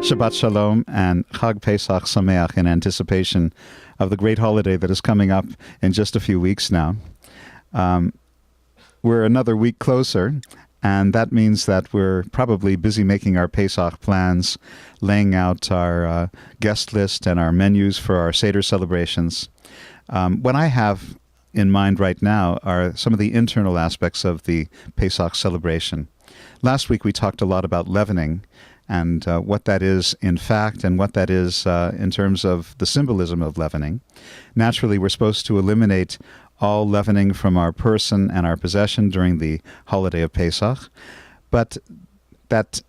Shabbat Shalom and Chag Pesach Sameach in anticipation of the great holiday that is coming up in just a few weeks now. We're another week closer, and that means that we're probably busy making our Pesach plans, laying out our guest list and our menus for our Seder celebrations. What I have in mind right now are some of the internal aspects of the Pesach celebration. Last week we talked a lot about leavening, and what that is in fact and what that is in terms of the symbolism of leavening. Naturally, we're supposed to eliminate all leavening from our person and our possession during the holiday of Pesach, but that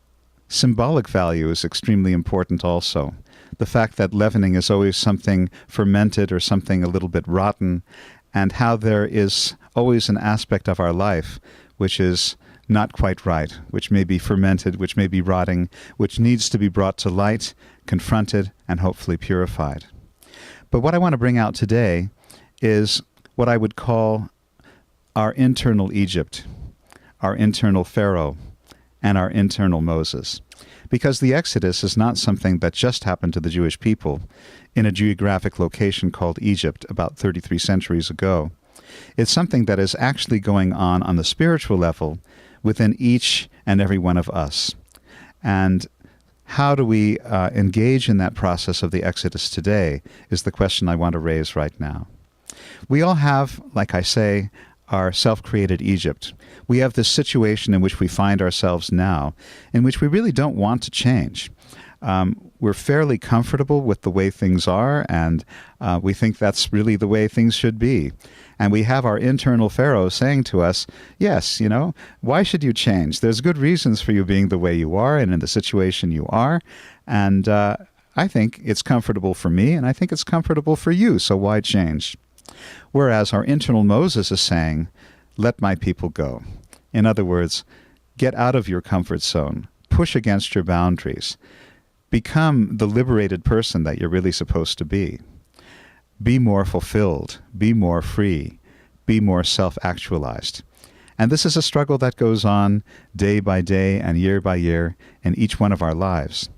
symbolic value is extremely important also. The fact that leavening is always something fermented or something a little bit rotten, and how there is always an aspect of our life which is not quite right, which may be fermented, which may be rotting, which needs to be brought to light, confronted, and hopefully purified. But what I want to bring out today is what I would call our internal Egypt, our internal Pharaoh, and our internal Moses. Because the Exodus is not something that just happened to the Jewish people in a geographic location called Egypt about 33 centuries ago. It's something that is actually going on the spiritual level within each and every one of us. And how do we engage in that process of the Exodus today is the question I want to raise right now. We all have, like I say, our self-created Egypt. We have this situation in which we find ourselves now, in which we really don't want to change. We're fairly comfortable with the way things are, and we think that's really the way things should be. And we have our internal Pharaoh saying to us, yes, why should you change? There's good reasons for you being the way you are and in the situation you are. And I think it's comfortable for me, and I think it's comfortable for you, so why change? Whereas our internal Moses is saying, let my people go. In other words, get out of your comfort zone, push against your boundaries, become the liberated person that you're really supposed to be. Be more fulfilled, be more free, be more self-actualized. And this is a struggle that goes on day by day and year by year in each one of our lives.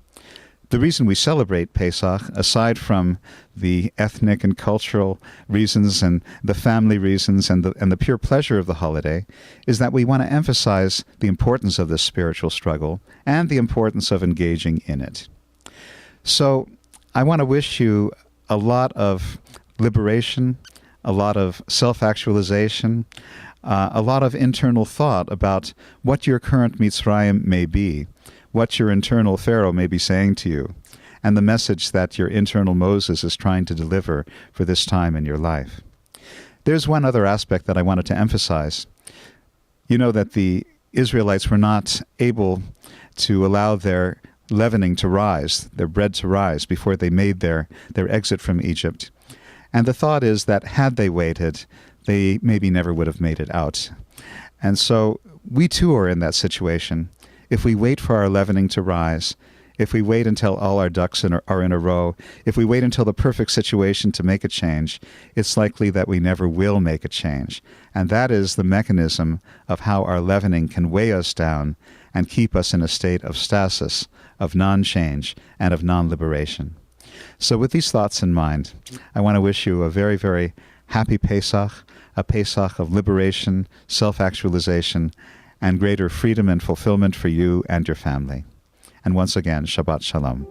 The reason we celebrate Pesach, aside from the ethnic and cultural reasons and the family reasons and the pure pleasure of the holiday, is that we want to emphasize the importance of this spiritual struggle and the importance of engaging in it. So I want to wish you a lot of liberation, a lot of self-actualization, a lot of internal thought about what your current Mitzrayim may be, what your internal Pharaoh may be saying to you, and the message that your internal Moses is trying to deliver for this time in your life. There's one other aspect that I wanted to emphasize. You know that the Israelites were not able to allow their leavening to rise, their bread to rise, before they made their exit from Egypt. And the thought is that had they waited, they maybe never would have made it out. And so we too are in that situation. If we wait for our leavening to rise, if we wait until all our ducks are in a row, if we wait until the perfect situation to make a change, it's likely that we never will make a change. And that is the mechanism of how our leavening can weigh us down and keep us in a state of stasis, of non-change, and of non-liberation. So with these thoughts in mind, I want to wish you a very, very happy Pesach, a Pesach of liberation, self-actualization, and greater freedom and fulfillment for you and your family. And once again, Shabbat Shalom.